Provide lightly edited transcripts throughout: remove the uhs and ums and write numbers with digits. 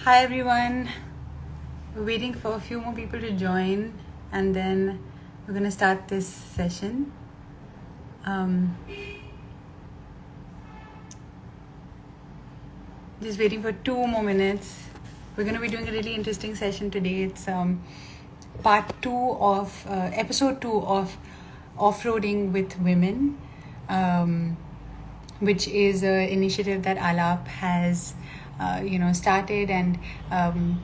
Hi everyone. We're waiting for a few more people to join and then we're going to start this session. Just waiting for 2 more minutes. We're going to be doing a really interesting session today. It's part 2 of episode 2 of Off-Roading with Women, which is an initiative that Alap has started, and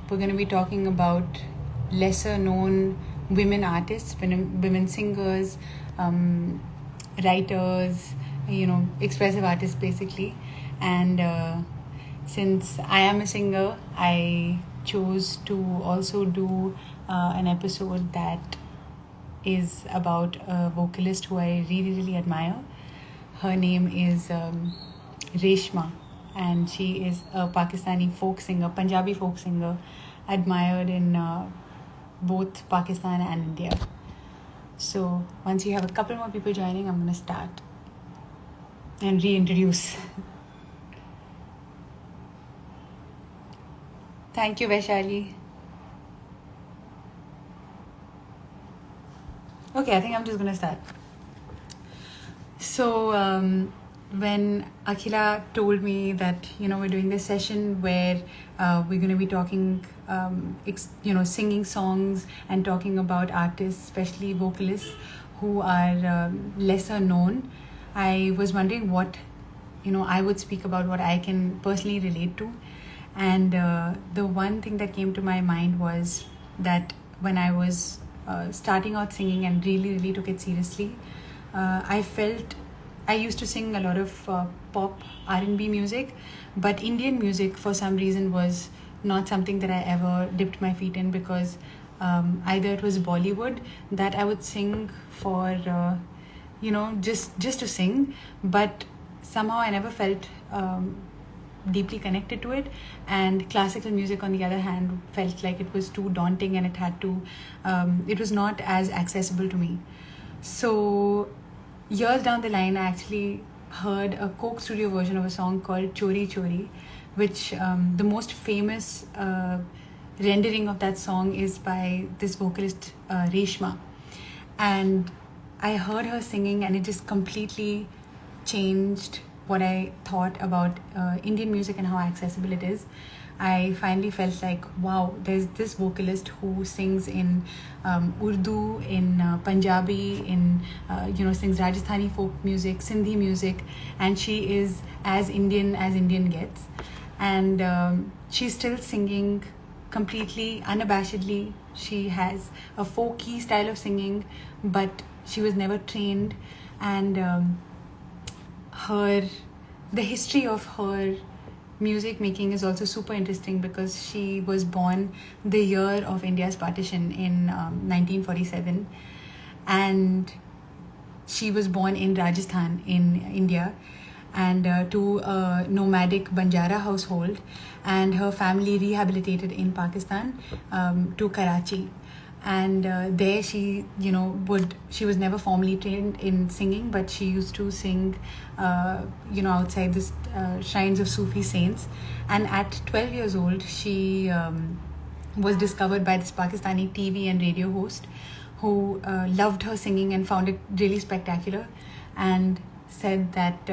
we're going to be talking about lesser known women artists, women singers, writers, expressive artists basically. And since I am a singer, I chose to also do an episode that is about a vocalist who I really, really admire. Her name is Reshma, and she is a Pakistani folk singer, Punjabi folk singer, admired in both Pakistan and India. So once you have a couple more people joining, I'm going to start and reintroduce. Thank you, Vaishali. Okay, I think I'm just going to start. So when Akhila told me that, we're doing this session where we're going to be talking, singing songs and talking about artists, especially vocalists who are lesser known, I was wondering what, I would speak about, what I can personally relate to. And the one thing that came to my mind was that when I was starting out singing and really, really took it seriously, I felt I used to sing a lot of pop R&B music, but Indian music for some reason was not something that I ever dipped my feet in, because either it was Bollywood that I would sing for, just to sing, but somehow I never felt deeply connected to it. And classical music, on the other hand, felt like it was too daunting and it was not as accessible to me. So years down the line, I actually heard a Coke Studio version of a song called Chori Chori, which the most famous rendering of that song is by this vocalist Reshma. And I heard her singing and it just completely changed what I thought about Indian music and how accessible it is. I finally felt like, wow, there's this vocalist who sings in Urdu, in Punjabi, sings Rajasthani folk music, Sindhi music, and she is as Indian gets. And she's still singing completely unabashedly. She has a folky style of singing, but she was never trained. And the history of her music making is also super interesting, because she was born the year of India's partition in 1947, and she was born in Rajasthan in India, and to a nomadic Banjara household, and her family rehabilitated in Pakistan to Karachi. And there she was never formally trained in singing, but she used to sing outside the shrines of Sufi saints. And at 12 years old, she was discovered by this Pakistani TV and radio host who loved her singing and found it really spectacular, and said that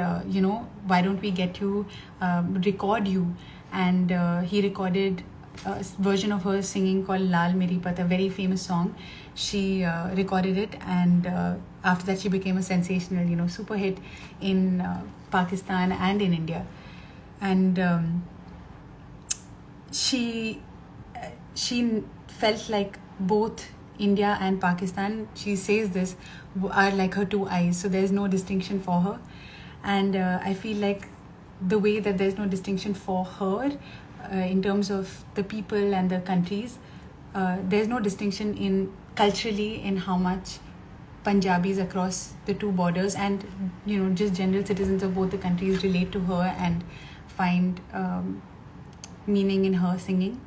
why don't we get you, record you. And he recorded a version of her singing called Lal Meri Pat, a very famous song. She recorded it, and after that she became a sensational, super hit in Pakistan and in India. And she felt like both India and Pakistan, she says this, are like her two eyes, so there's no distinction for her. And I feel like the way that there's no distinction for her in terms of the people and the countries, there's no distinction in culturally in how much Punjabis across the two borders and just general citizens of both the countries relate to her and find meaning in her singing.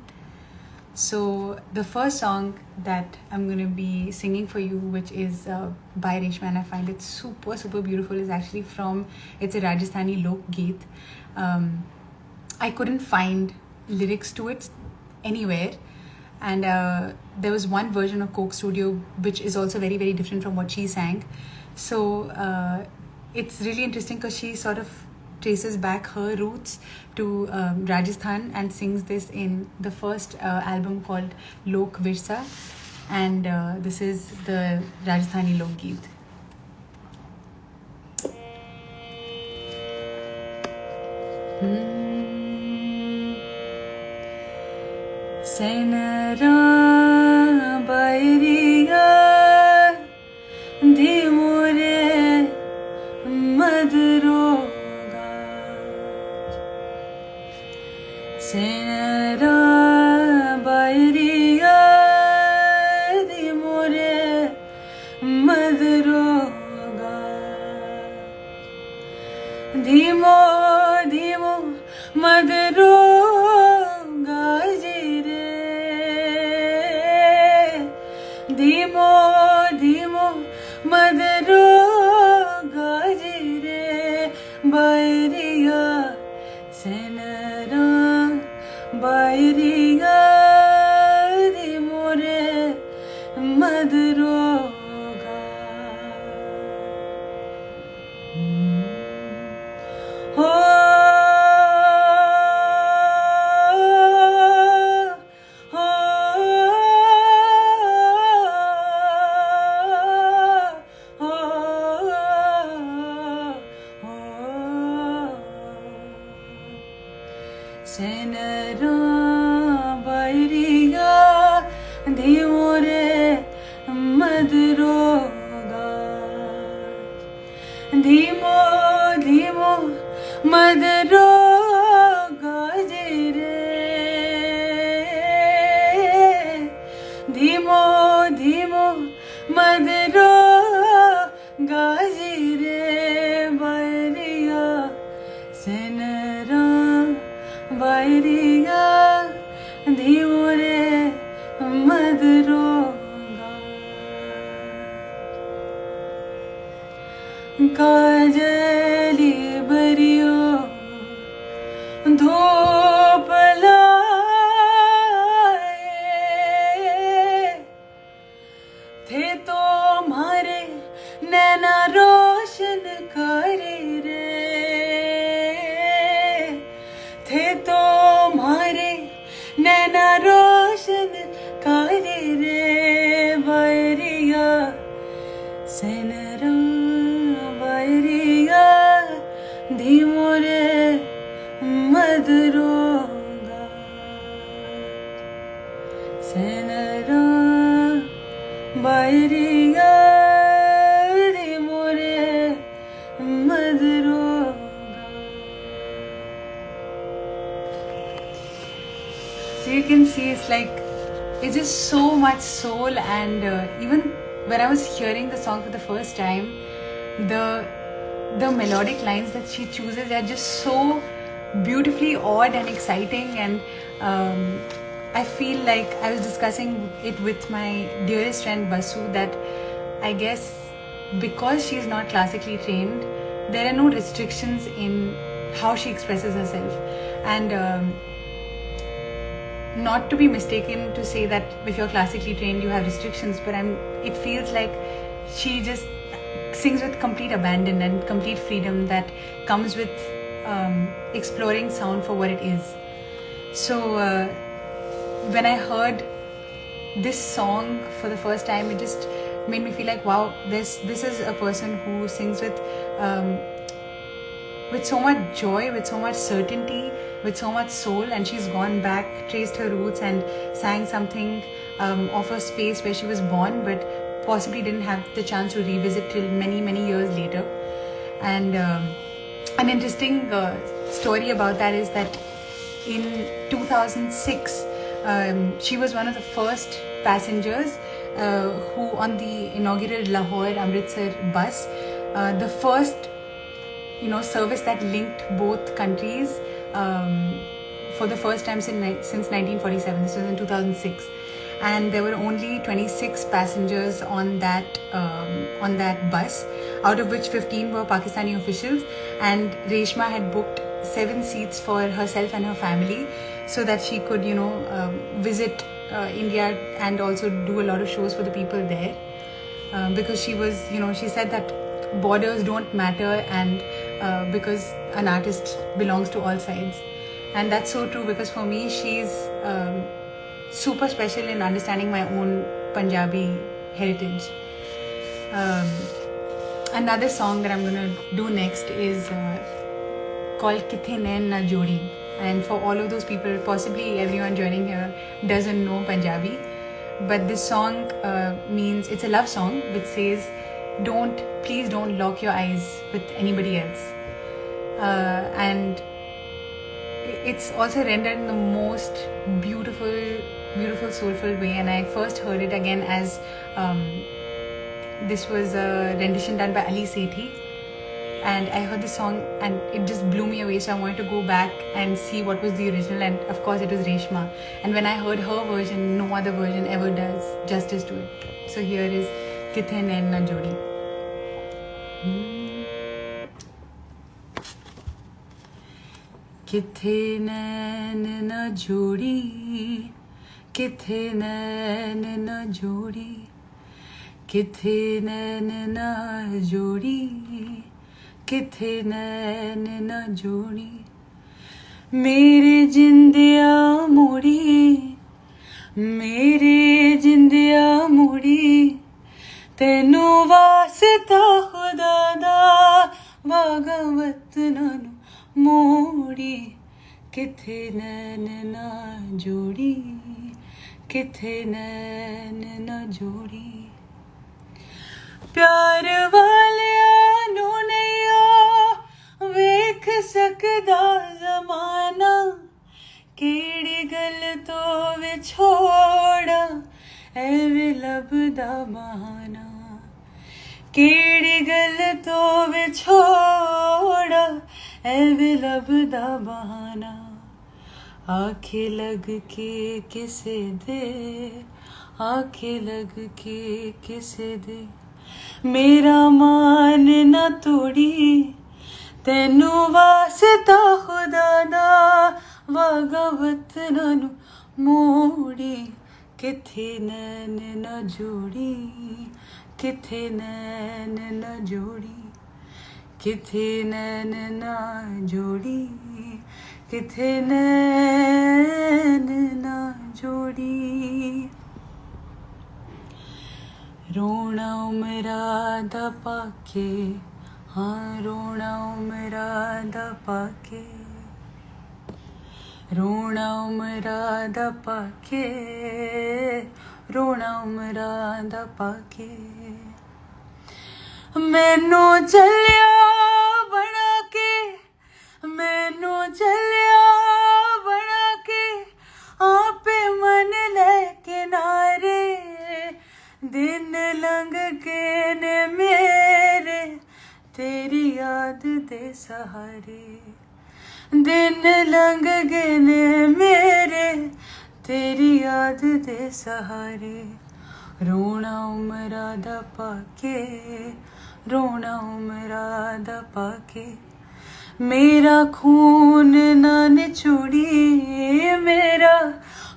So the first song that I'm going to be singing for you, which is by Reshma, and I find it super, super beautiful, is actually it's a Rajasthani Lok Geet. I couldn't find lyrics to it anywhere. And there was one version of Coke Studio which is also very, very different from what she sang. So it's really interesting because she sort of traces back her roots to Rajasthan and sings this in the first album called Lok Virsa. And this is the Rajasthani Lok Geet. Senara Bairiya Dimore Madroga Senara Bairiya Dimore Madroga Dimo Dimo Madroga Jire Dimo Dimo Madroga Jire Bairiya Senara Bairiya Dimore Madroga Senara Bairiya Dimore Madroga Dimo Dimo Madroga Jire Dimo Dimo Madroga Jire Bairiya Senara Bairiya Dimore Madroga Kajali Bariyo Dhop laaye The tumhare naina roshan kare re The tumhare naina roshan kare re Bairiya Senara Bairiya Dimore Madroga Senara Bairiya Dimore Madroga. So you can see it's just so much soul, and even when I was hearing the song for the first time, the melodic lines that she chooses are just so beautifully odd and exciting. And I feel like I was discussing it with my dearest friend Basu that I guess because she's not classically trained, there are no restrictions in how she expresses herself. And not to be mistaken to say that if you're classically trained you have restrictions, but it feels like she just sings with complete abandon and complete freedom that comes with exploring sound for what it is. So when I heard this song for the first time, it just made me feel like, wow, this is a person who sings with so much joy, with so much certainty, with so much soul. And she's gone back, traced her roots, and sang something of a space where she was born but possibly didn't have the chance to revisit till many, many years later. And an interesting story about that is that in 2006, she was one of the first passengers who on the inaugural Lahore-Amritsar bus, the first service that linked both countries for the first time since 1947. This was in 2006, and there were only 26 passengers on that bus, out of which 15 were Pakistani officials, and Reshma had booked 7 seats for herself and her family, so that she could, visit India and also do a lot of shows for the people there. Because she was, she said that borders don't matter, and because an artist belongs to all sides. And that's so true, because for me, she's super special in understanding my own Punjabi heritage. Another song that I'm going to do next is called Kithe Nain Na Jodi. And for all of those people, possibly everyone joining here doesn't know Punjabi, but this song means, it's a love song which says, please don't lock your eyes with anybody else. And it's also rendered in the most beautiful, soulful way. And I first heard it again as this was a rendition done by Ali Sethi. And I heard the song and it just blew me away. So I wanted to go back and see what was the original. And of course it was Reshma. And when I heard her version, no other version ever does justice to it. So here is Kithe Nain Na Jodi. Kithe nain na jodi, kithe nain na jodi, kithe nain na jodi, kithe nain na jodi. Mere jindiya modi, mere jindiya modi, tenu vasita khuda da bhagavat nanu modi. Kithe nain na jodi, kithe nain na jodi. प्यार वालिया नू नहीं वेख सकदा जमाना, केड़ी गल तो विछोड़ा एवे लभदा बहाना, केड़ी गल तो विछोड़ा एवे लभदा बहाना. आखे लग के किसे दे, आखे लग के किसे दे, मेरा मान न तोड़ी, तेनू वास्ता खुदा दा भगवत नानू मोड़ी. किथे नैन न जोड़ी, किथे नैन न जोड़ी, किथे नैन न जोड़ी, किथे नैन न जोड़ी. रोना उमरा दा पाके, हाँ रोना उमरा दा पाके, रोना उमरा दा पाके, रोना उमरा दा पाके. मैनू चलिया बना के, मैनू चलिया बना के, आपे मन ले किनारे, दिन लंघ के ने मेरे, तेरी याद दे सहारे. दिन लंघ गए ने मेरे, तेरी याद दे सहारे. रोना उमरा दा पाके, रोना उमरा दा पाके, मेरा खून ना निचोड़ी, मेरा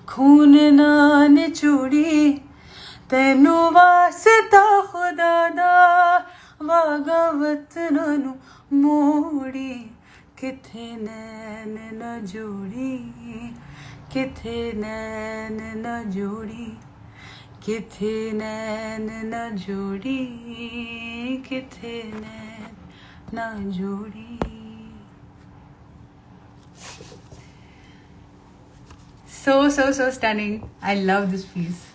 खून ना निचोड़ी, तेनू वास्ता खुदा दा भगवत नानू मोड़ी. किथे नैन न जोड़ी, किथे नैन न जोड़ी, किथे नैन न जोड़ी, किथे नैन न जोड़ी. So stunning. I love this piece.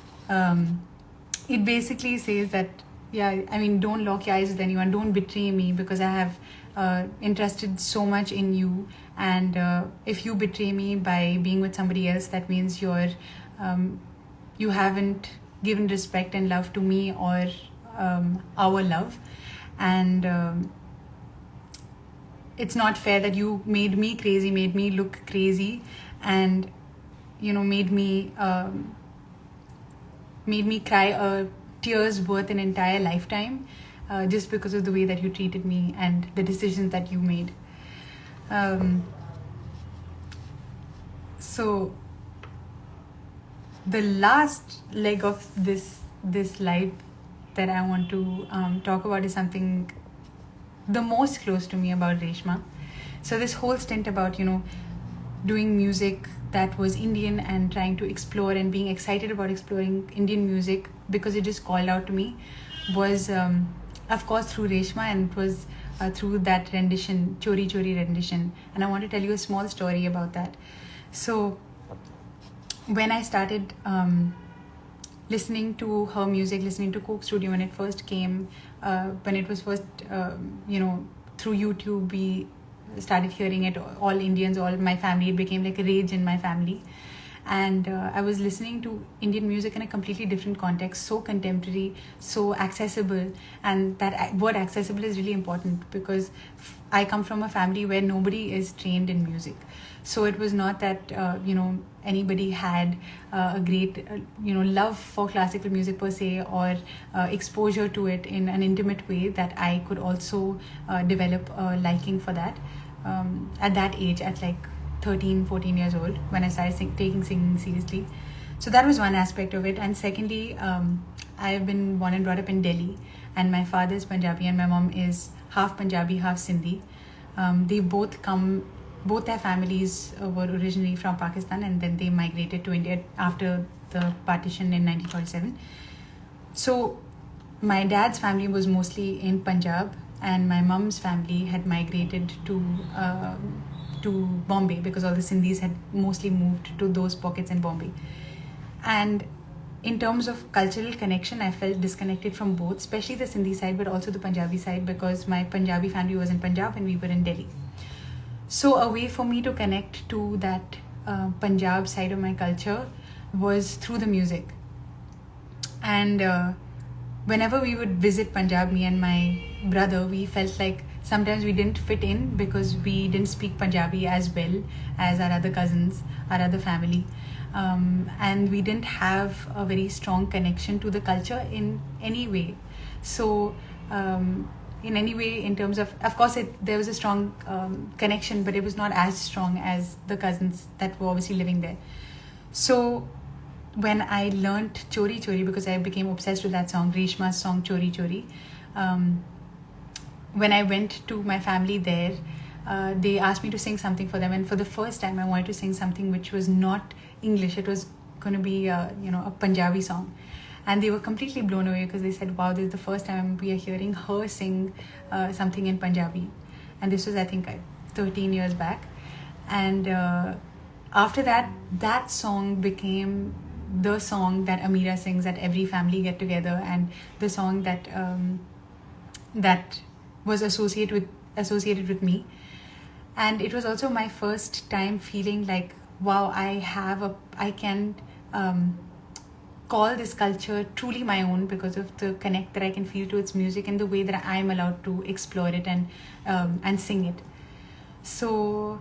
It basically says that, don't lock your eyes with anyone, don't betray me, because I have entrusted so much in you, and if you betray me by being with somebody else, that means you haven't given respect and love to me or our love, and it's not fair that you made me crazy, made me look crazy, and made me cry a tears worth an entire lifetime, just because of the way that you treated me and the decisions that you made. So the last leg of this life that I want to talk about is something the most close to me about Reshma. So this whole stint about, doing music that was Indian and trying to explore and being excited about exploring Indian music because it just called out to me was, of course, through Reshma, and it was through that rendition, Chori Chori rendition. And I want to tell you a small story about that. So when I started listening to her music, listening to Coke Studio when it first came, when it was first, through YouTube, we started hearing it, all Indians, all my family, it became like a rage in my family. And I was listening to Indian music in a completely different context, so contemporary, so accessible. And that word accessible is really important because I come from a family where nobody is trained in music. So it was not that, anybody had a great, love for classical music per se, or exposure to it in an intimate way that I could also develop a liking for that. At that age, at like 13, 14 years old, when I started taking singing seriously. So that was one aspect of it. And secondly, I've been born and brought up in Delhi, and my father is Punjabi and my mom is half Punjabi, half Sindhi. They both their families were originally from Pakistan, and then they migrated to India after the partition in 1947. So my dad's family was mostly in Punjab, and my mom's family had migrated to Bombay because all the Sindhis had mostly moved to those pockets in Bombay. And in terms of cultural connection, I felt disconnected from both, especially the Sindhi side, but also the Punjabi side, because my Punjabi family was in Punjab and we were in Delhi. So a way for me to connect to that Punjab side of my culture was through the music. And whenever we would visit Punjab, me and my brother, we felt like sometimes we didn't fit in because we didn't speak Punjabi as well as our other cousins, our other family. And we didn't have a very strong connection to the culture in any way. So in any way, in terms of course, there was a strong connection, but it was not as strong as the cousins that were obviously living there. So when I learnt Chori Chori, because I became obsessed with that song, Reshma's song Chori Chori, when I went to my family there, they asked me to sing something for them, and for the first time I wanted to sing something which was not English. It was going to be a Punjabi song, and they were completely blown away because they said, wow, this is the first time we are hearing her sing something in Punjabi. And this was, I think, 13 years back. And after that song became the song that Amira sings at every family get together, and the song that that was associated with me. And it was also my first time feeling like, wow, I can call this culture truly my own because of the connect that I can feel to its music and the way that I'm allowed to explore it and sing it. So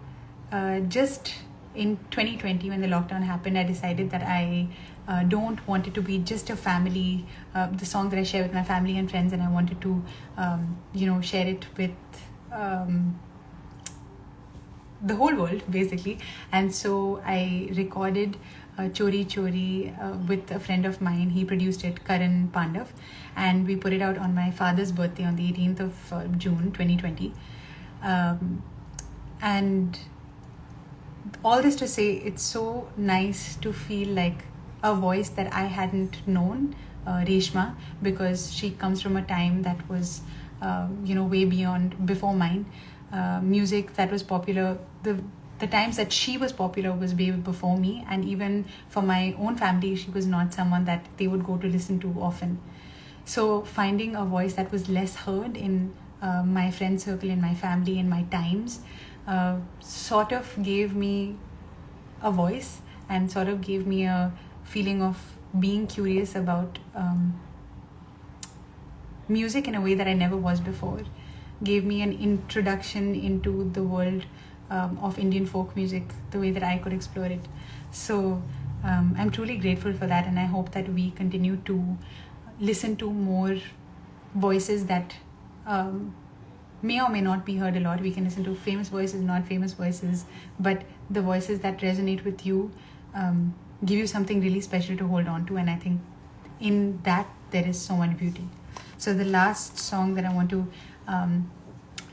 just in 2020, when the lockdown happened, I decided that I don't want it to be just a family, the song that I share with my family and friends, and I wanted to, share it with the whole world, basically. And so I recorded Chori Chori with a friend of mine. He produced it, Karan Pandav, and we put it out on my father's birthday on the 18th of June 2020. And all this to say, it's so nice to feel like a voice that I hadn't known, Reshma, because she comes from a time that was, way before mine. Music that was popular, the times that she was popular was way before me, and even for my own family, she was not someone that they would go to listen to often. So finding a voice that was less heard in my friend circle, in my family, in my times, sort of gave me a voice and sort of gave me a feeling of being curious about music in a way that I never was before. Gave me an introduction into the world of Indian folk music, the way that I could explore it. So I'm truly grateful for that, and I hope that we continue to listen to more voices that may or may not be heard a lot. We can listen to famous voices, not famous voices, but the voices that resonate with you give you something really special to hold on to. And I think in that there is so much beauty. So the last song that I want to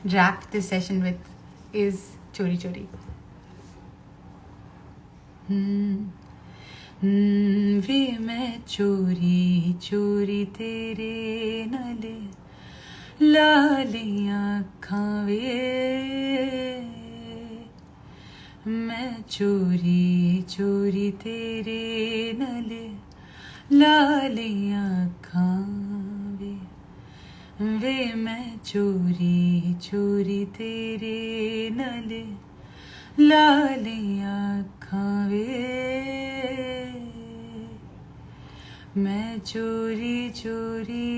wrap this session with is Chori Chori. वे मैं चोरी चोरी तेरे नाले लालियां खावे मैं चोरी चोरी तेरे नाले लालियां खावे वे मैं चोरी चोरी तेरे नाले लालियां खावे मैं चोरी चोरी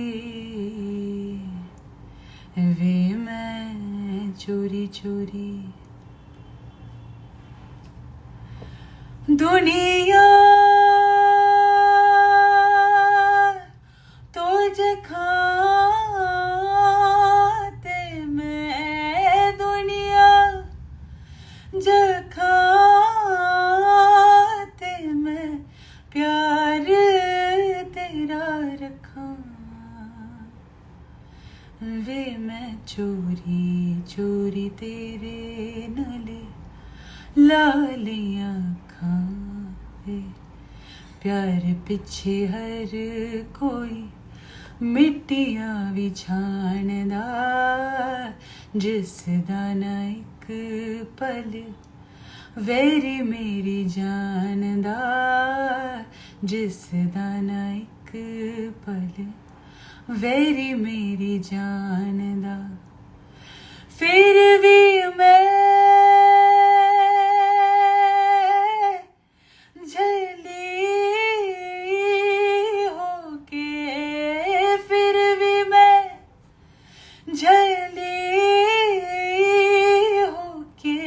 वे मैं चोरी चोरी दुनिया तो जखाते मैं दुनिया जखाते मैं प्यार तेरा रखा वे मैं चोरी चोरी तेरे नाले लालियां खावे प्यार पिछे हर कोई मिट्टियां विछाणदा जिस दा ना इक पल वेरी मेरी जान दा जिस दा ना इक पल वेरी मेरी जान दा फिर भी मैं झली होके फिर भी मैं झली होके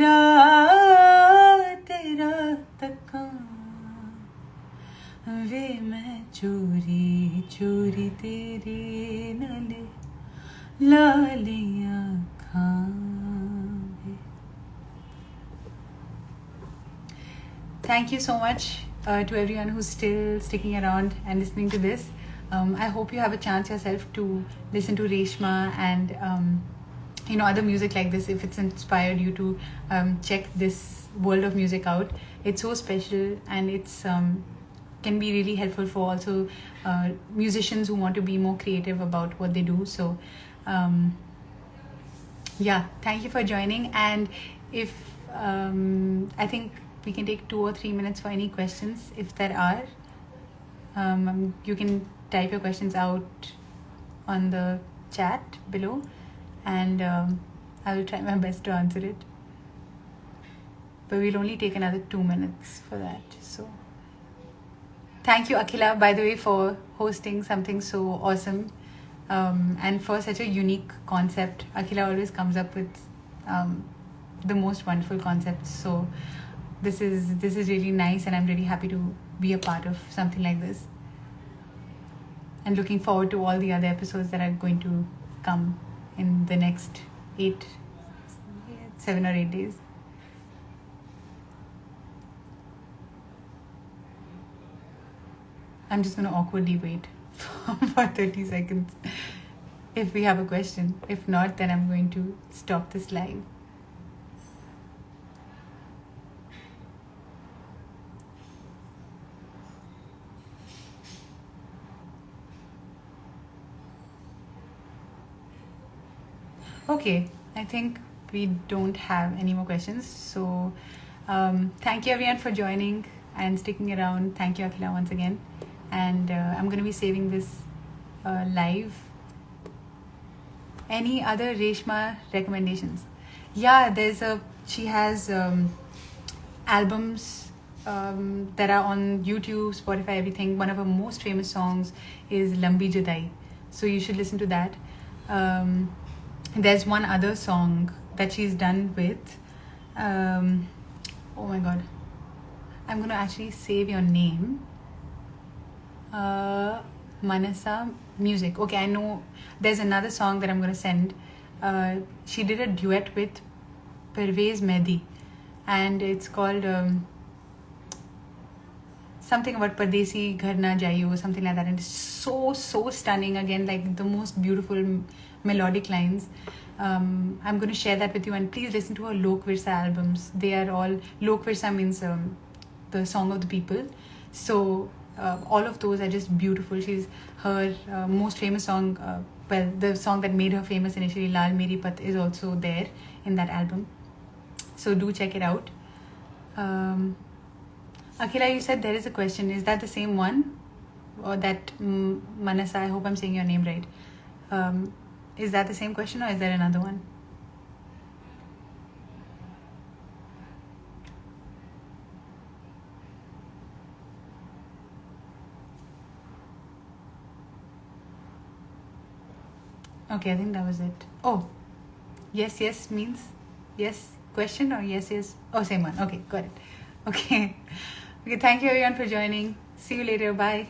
रात रात तका वे मैं चोरी चोरी तेरे नाले लालियां खावे. Thank you so much to everyone who's still sticking around and listening to this. I hope you have a chance yourself to listen to Reshma and other music like this. If it's inspired you to check this world of music out, it's so special and it's can be really helpful for also musicians who want to be more creative about what they do. So thank you for joining. And if I think we can take 2 or 3 minutes for any questions if there are. You can type your questions out on the chat below and I will try my best to answer it, but we'll only take another 2 minutes for that. So thank you, Akhila, by the way, for hosting something so awesome and for such a unique concept. Akhila always comes up with the most wonderful concepts. So this is really nice, and I'm really happy to be a part of something like this. And looking forward to all the other episodes that are going to come in the next 7 or 8 days. I'm just going to awkwardly wait for 30 seconds if we have a question. If not, then I'm going to stop this live. Okay, I think we don't have any more questions. So thank you everyone for joining and sticking around. Thank you, Akhila, once again. And I'm going to be saving this live. Any other Reshma recommendations? Yeah, she has albums that are on YouTube, Spotify, everything. One of her most famous songs is Lambi Judai. So you should listen to that. There's one other song that she's done with oh my god, I'm going to actually save your name. Manasa Music. Okay, I know there's another song that I'm going to send she did a duet with Pervez Mehdi, and it's called something about Pardesi Ghar Na Jaiyo or something like that, and it's so stunning. Again, like the most beautiful melodic lines. I'm going to share that with you, and please listen to her Lok Virsa albums. They are all, Lok Virsa means the song of the people. So all of those are just beautiful. She's her most famous song, well, the song that made her famous initially, Lal Meri Pat, is also there in that album. So do check it out. Akhila, you said there is a question. Is that the same one? Or that Manasa, I hope I'm saying your name right. Is that the same question, or is there another one? Okay, I think that was it. Oh, yes means yes question, or yes. Oh, same one. Okay, got it. Okay. Okay, thank you everyone for joining. See you later. Bye.